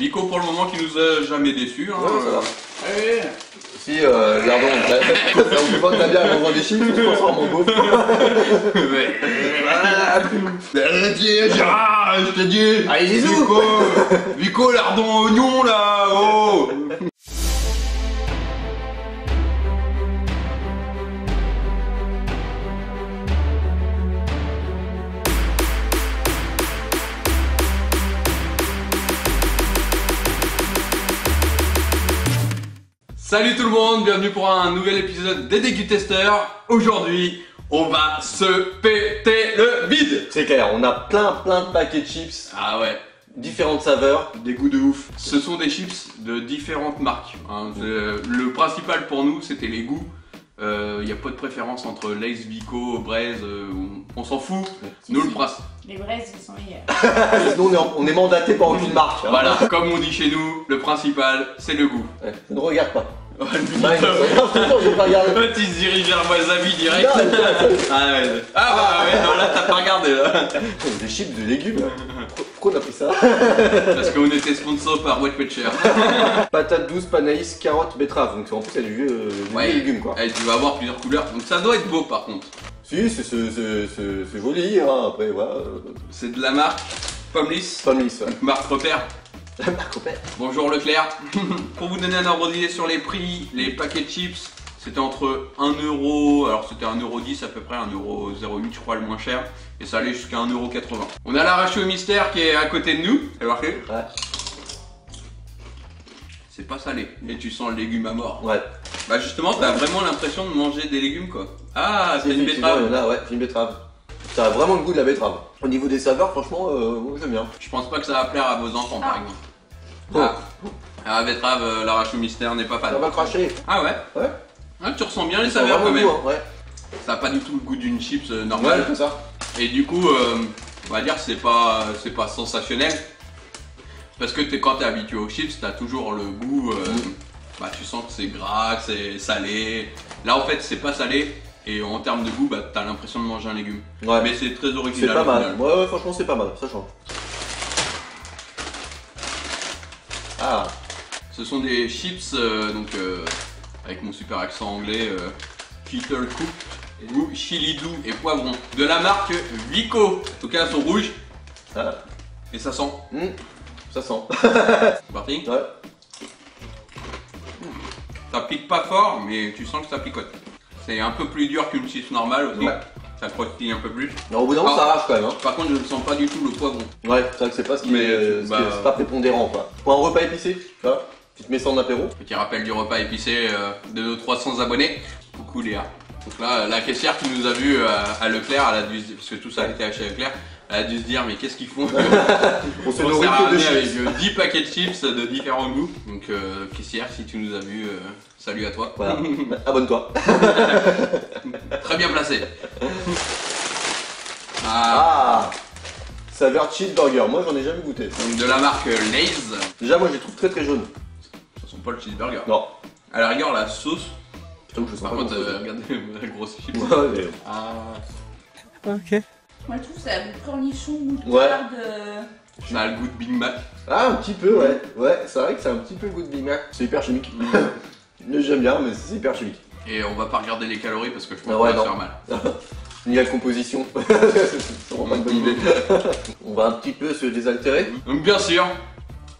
Vico pour le moment qui nous a jamais déçus. Hein, Ouais, ça va. Ouais. Si, Gardon, on peut voir que t'as bien en des chiffres, tu te transformes en beauf. Gérard, je te dis. Allez, Zizou. Vico, lardon oignon là. Oh. Salut tout le monde, bienvenue pour un nouvel épisode des Dégustesteurs. Aujourd'hui, on va se péter le bide. C'est clair, on a plein de paquets de chips, Ah ouais, différentes saveurs, des goûts de ouf. ce sont des chips de différentes marques. Hein. Le principal pour nous, c'était les goûts. Il n'y a pas de préférence entre Lay's, Vico, Braise, on s'en fout. Nous le principe. Les braises, ils sont meilleurs. Sinon on est mandaté par aucune marque. Hein. Voilà, comme on dit chez nous, le principal, c'est le goût. Ouais, ne regarde pas. Oh, le Ouais, mytho. j'ai pas regardé. Tu te diriges vers Wasabi direct. Non, Ah ouais, bah ouais, non là t'as pas regardé là. Des chips de légumes. Pourquoi on a pris ça? Parce qu'on était sponsor par Wet Watcher. Patates douces, panaïs, carottes, betterave. Donc en plus il y a du légumes quoi. Et tu vas avoir plusieurs couleurs, donc ça doit être beau par contre. Si, c'est joli, hein. Après voilà. C'est de la marque Pomlis, Pas mis, ouais. marque repère. La marque au père. Bonjour Leclerc. Pour vous donner un ordre d'idée sur les prix, les paquets de chips c'était entre 1€, alors c'était 1,10€ à peu près, 1,08€ je crois le moins cher, et ça allait jusqu'à 1,80€. On a l'arraché au mystère qui est à côté de nous, c'est marqué. Ouais. C'est pas salé, et tu sens le légume à mort. Ouais. Bah justement, t'as vraiment l'impression de manger des légumes quoi. Ah, c'est une Effectivement, betterave. Là, ouais, c'est une betterave. Ça a vraiment le goût de la betterave. Au niveau des saveurs, franchement, moi j'aime bien. Je pense pas que ça va plaire à vos enfants par exemple. Ah, la betterave, l'arrache au mystère n'est pas fan. Ça va cracher. Ah ouais. Ouais. Ah, tu ressens bien les Ça a saveurs vraiment quand le même. goût, hein, ouais. Ça a pas du tout le goût d'une chips Ouais, normale. c'est ça. Et du coup, on va dire c'est pas sensationnel. Parce que quand t'es habitué aux chips, t'as toujours le goût. Bah tu sens que c'est gras, que c'est salé. Là en fait c'est pas salé. Et en termes de goût, bah t'as l'impression de manger un légume. Ouais. Mais c'est très C'est original. pas au mal. final. Ouais, franchement, c'est pas mal. Ça change. Ah. Ce sont des chips avec mon super accent anglais, Kettle Cook, goût chili doux et poivron de la marque Vico. En tout cas, elles sont rouges Ah. et ça sent. Ça sent. C'est parti. Ouais. Ça pique pas fort, mais tu sens que ça picote. C'est un peu plus dur qu'une chips normale aussi. Ouais. Ça croustille un peu plus. Alors, au bout d'un moment, Ah. ça arrache quand même. Hein. Par contre, je ne sens pas du tout le poivron. Ouais, c'est vrai que c'est pas ce qui Mais, est. bah, C'est pas prépondérant quoi. Pour un repas épicé, tu vois, tu te mets ça en apéro. Petit rappel du repas épicé de nos 300 abonnés. Coucou Léa. Donc là, la caissière qui nous a vu à Leclerc, elle a dû, parce que tout ça a été acheté à Leclerc, elle a dû se dire mais qu'est-ce qu'ils font? On se On nourrit s'est que de ramené avec chips. 10 paquets de chips de différents goûts. Donc caissière, si tu nous as vu, salut à toi. Voilà. Abonne-toi. Très bien placé. Ah. Saveur cheeseburger. Moi, j'en ai jamais goûté. Donc de la marque Lay's. Déjà, moi, je les trouve très jaune. Ça sent pas le cheeseburger. Non. À la rigueur, la sauce. J'avoue que je sens Par pas contre, grand-chose. regardez la grosse chips. Ouais, mais... Ah. Moi, je trouve que ça a goût de cornichon, goût de Ouais. de... Ça a le goût de Big Mac. Ah, un petit peu, ouais. Ouais, c'est vrai que c'est un petit peu le goût de Big Mac. C'est hyper chimique. J'aime bien, mais c'est hyper chimique. Et on va pas regarder les calories parce que je pense Ah qu'on ouais, va non. se faire mal. Ni la composition. C'est vraiment pas une bonne idée. On va un petit peu se désaltérer. Donc bien sûr,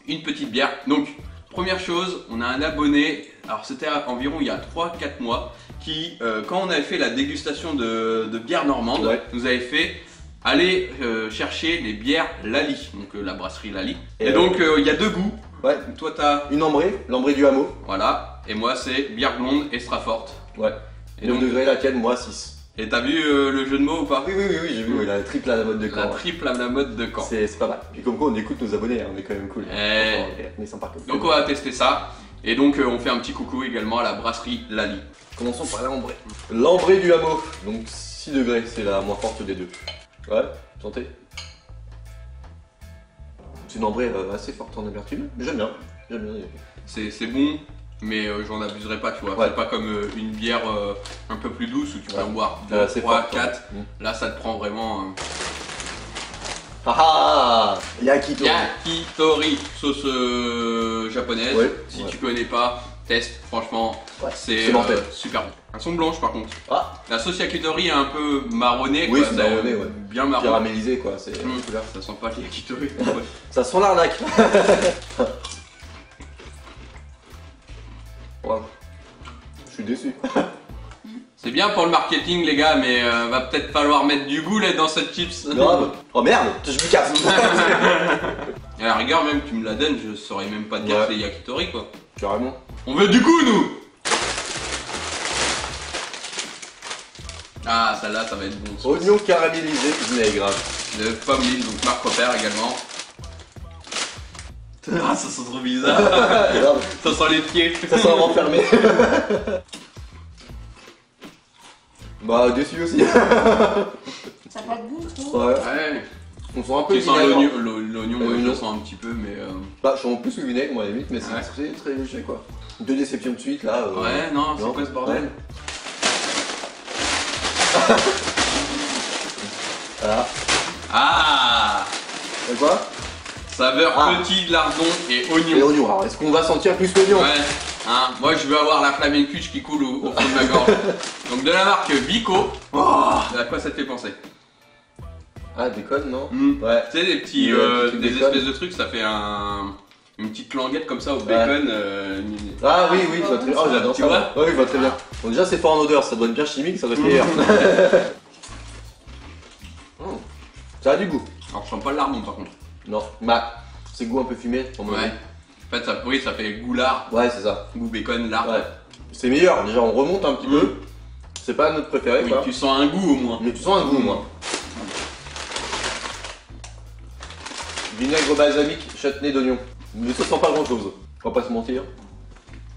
une petite bière. Donc première chose, on a un abonné, alors c'était environ il y a 3-4 mois, qui quand on avait fait la dégustation de bière normande, Ouais. nous avait fait aller chercher les bières Lali, donc la brasserie Lali. Et Et donc il y a deux goûts. Ouais. Toi t'as, Une ambrée, l'ambrée du hameau. voilà, et moi c'est bière blonde extra forte. Ouais. Et 9 donc, degrés, la tienne, moi 6. et t'as vu le jeu de mots ou pas? Oui, j'ai vu, la triple à la mode de La Caen. Ouais. triple à la mode de Caen. C'est pas mal. Puis comme quoi, on écoute nos abonnés, hein, on est quand même cool. Eh. Franchement, on est sympa. Donc on va tester ça. Et donc on fait un petit coucou également à la brasserie Lali. Commençons par l'ambrée. L'ambrée du hameau. Donc 6 degrés, c'est la moins forte des deux. Ouais, sentez. C'est une ambrée assez forte en amertume, mais j'aime bien. J'aime bien. C'est bon, mais j'en abuserai pas, tu vois. Ouais. C'est pas comme une bière un peu plus douce où tu peux Ouais. en boire C'est 2, 3, fort, 4. ouais. Là, ça te prend vraiment. Ah, yakitori. Yakitori, sauce japonaise. Ouais, Si ouais. tu connais pas, teste. Franchement, Ouais, c'est mortel. super bon. Elles sont blanches par contre. Ah, La sauce yakitori est un peu marronnée. oui, quoi, c'est marronné, ouais. Bien marron. Caramélisé quoi, c'est couleur. Ça sent pas le yakitori. Ça sent l'arnaque. Ouais. Je suis déçu. C'est bien pour le marketing les gars, mais va peut-être falloir mettre du goût là dans cette chips. Grave. Oh merde, je me casse. À la rigueur même tu me la donnes, je saurais même pas te dire Ouais. que c'est yakitori quoi. Carrément. On veut du goût nous. Ah celle-là ça va être bon. Oignon caramélisé, vinaigre. De pommes lille, donc Marc Repère également. Ah ça sent trop bizarre. Grave. Ça sent les pieds. Ça sent renfermé. Bah déçu aussi. Ça n'a pas de goût trop. Ouais. Ouais. On sent un peu Tu le sens vinaigre. l'oignon, ouais, je L'oignon. le sens un petit peu mais Bah je sens plus le vinaigre moi à la limite, mais c'est Ouais. très très léger quoi. Deux déceptions de suite là. ouais non, c'est non. quoi ce bordel? Voilà. Ah C'est quoi? saveur Ah. petit lardon et Et oignon. l'oignon. Alors est-ce qu'on va sentir plus l'oignon? Ouais, hein, moi je veux avoir la flamencuche qui coule au fond de ma gorge. Donc de la marque Vico. Oh, à quoi ça te fait penser? Ah déconne non? Mm. Ouais. Tu sais des petits, Des trucs des bacon. espèces de trucs, ça fait une petite languette comme ça au bacon. Ah oui oui, je vois très bien. Oh j'adore Tu ça. vois Ouais, oui, je vois très bien. Bon déjà c'est fort en odeur, ça doit être bien chimique, ça doit être meilleur. Ça a du goût. Alors je sens pas le lardon par contre. Non, bah c'est goût un peu fumé pour moi. Ouais. En fait ça, oui, ça fait goût lard, Ouais c'est ça. goût bacon, lard. Ouais. C'est meilleur, déjà on remonte un petit peu. C'est pas notre préféré Oui, quoi. tu sens un goût au moins. Mais tu sens un goût moi. Vinaigre balsamique, chutney d'oignon. Mais ça sent pas grand chose. On va pas se mentir.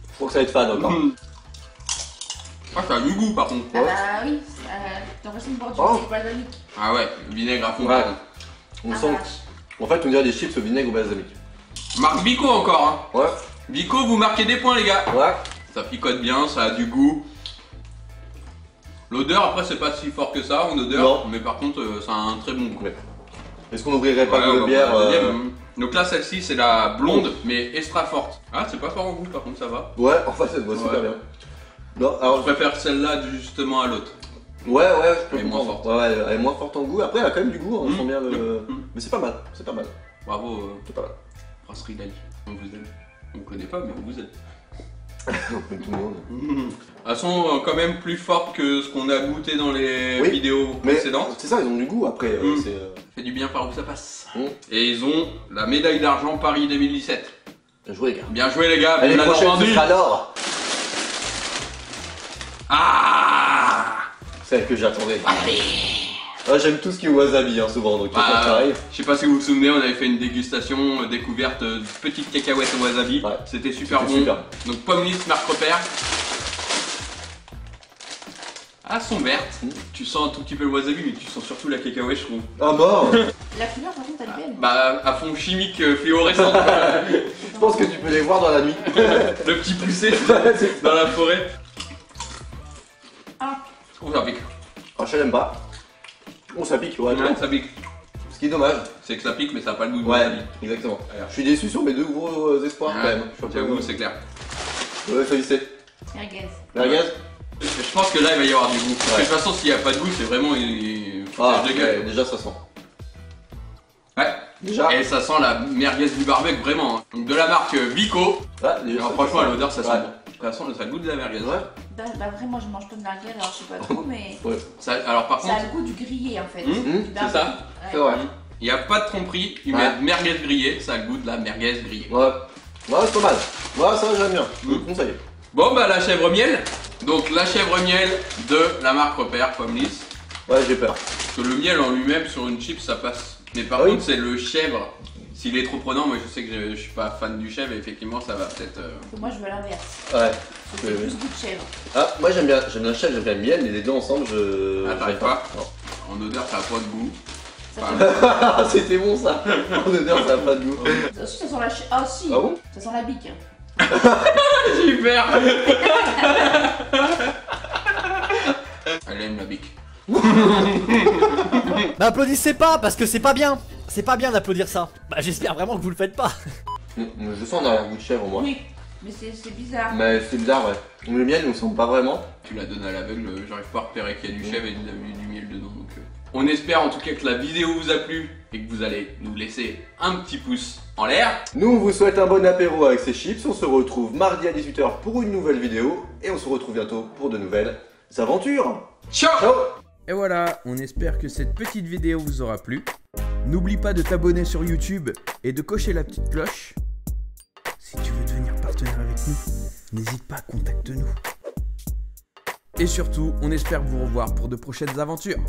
Je crois que ça va être fade encore. Ah ça a du goût par contre. Ah bah oui, t'as l'impression de boire du Oh. vinaigre balsamique. Ah ouais, vinaigre à fond. Ouais. par contre. On Ah, sent. vache. En fait on dirait des chips au vinaigre balsamique. Marque Vico encore. Hein. Ouais. Vico, vous marquez des points les gars. Ouais. Ça picote bien, ça a du goût. L'odeur après c'est pas si fort que ça en odeur, Non. mais par contre ça a un très bon goût. Ouais. Est-ce qu'on ouvrirait pas Ouais, on de va bière prendre la deuxième. Donc là celle-ci c'est la blonde mais extra forte. Ah c'est pas fort en goût par contre ça va. Ouais, en fait ça se voit super Ouais. bien. Non, Je alors. préfère celle-là justement à l'autre. Ouais, ouais, je peux Elle est moins comprendre. forte. Ouais, ouais, elle est moins forte en goût. Après, elle a quand même du goût, on Mmh. sent bien le. Mmh. Mais c'est pas mal, c'est pas mal, Bravo c'est pas mal. Brasserie Dali. On vous aime. On ne connaît pas mais on vous aime. Comme tout le monde. Elles sont quand même plus fortes que ce qu'on a goûté dans les Oui, vidéos Mais précédentes. c'est ça, ils ont du goût après. Mmh. C'est. Fait du bien par où ça passe. Mmh. Et ils ont la médaille d'argent Paris 2017. Bien joué, les gars. Bien joué les gars, L'année vous l'avez prochaine, ce entendu. sera l'or. Ah Celle que j'attendais. Ah, j'aime tout ce qui est wasabi, hein, souvent, donc Bah, ça arrive. je sais pas si vous vous souvenez, on avait fait une dégustation découverte de petites cacahuètes au wasabi. Ouais. C'était super C'était bon. super. Donc pomme lisse Marc Repère. Ah, sont vertes. Mm. Tu sens un tout petit peu le wasabi, mais tu sens surtout la cacahuète, je trouve. Ah, mort. La couleur par contre elle est belle. Bah, à fond chimique fluorescent. Je pense que tu peux les voir dans la nuit. Le petit poussé dans la forêt. Ah, Oh, ça pique. Ah, je l'aime pas. Oh, ça pique, ouais. Ouais, ça pique. Ce qui est dommage. C'est que ça pique, mais ça n'a pas le goût de Ouais, wasabi. exactement. Voilà. Je suis déçu sur mes deux gros espoirs quand même. Je suis un peu- J'avoue, c'est clair. Ouais, Félicité. merguez. Merguez. Je pense que là, il va y avoir du goût. Parce que Ouais. de toute façon, s'il n'y a pas de goût, c'est vraiment une Ah, foutage de gueule. ouais, déjà ça sent. Ouais. Déjà. Et ça sent la merguez du barbecue, vraiment. hein. Donc de la marque Vico. Ah, déjà, Alors ça franchement, à sent. l'odeur, ça sent Ouais. bon. Ça sent le goût de la merguez. Ouais. Bah vraiment je mange pas de merguez alors je sais pas trop mais Ouais. Ça, alors par ça contre, a le goût du grillé en fait. Mmh, Du c'est barbecue. ça. Ouais. C'est vrai. il n'y a pas de tromperie. Ils Ouais. mettent merguez grillée. Ça a le goût de la merguez grillée. Ouais. Ouais, c'est pas mal. Ouais, ça j'aime bien. Je le conseille. Bon, bah la chèvre miel. Donc la chèvre miel de la marque Repère, pomme lisse. Ouais, j'ai peur. Parce que le miel en lui-même sur une chip, ça passe. Mais par Ah oui. contre, c'est le chèvre. S'il est trop prenant, moi je sais que je suis pas fan du chèvre et effectivement ça va peut-être. Moi je veux l'inverse. Ouais. C'est plus goût de chèvre. Ah, moi j'aime bien le chèvre, j'aime bien le miel, mais les deux ensemble, je. Ah, t'arrives j'aime pas Non. En odeur, ça a pas de goût. Ça Enfin, Ah, c'était bon ça. En odeur, ça a pas de goût. Ensuite ça sent la Ah si. Ah bon? Ça sent la bique. super. Elle aime la bique. M'applaudissez pas parce que c'est pas bien. C'est pas bien d'applaudir ça. Bah j'espère vraiment que vous le faites pas. Je sens un arrière-goût de chèvre moi. Oui, mais c'est bizarre. Mais c'est bizarre, ouais. Le miel, il me semble pas vraiment. Tu la donnes à l'aveugle, j'arrive pas à repérer qu'il y a du chèvre et du miel dedans. Donc, on espère en tout cas que la vidéo vous a plu et que vous allez nous laisser un petit pouce en l'air. Nous, on vous souhaite un bon apéro avec ces chips. On se retrouve mardi à 18 h pour une nouvelle vidéo. Et on se retrouve bientôt pour de nouvelles aventures. Ciao. Ciao. Et voilà, on espère que cette petite vidéo vous aura plu. N'oublie pas de t'abonner sur YouTube et de cocher la petite cloche. Si tu veux devenir partenaire avec nous, n'hésite pas, contacte-nous. Et surtout, on espère vous revoir pour de prochaines aventures.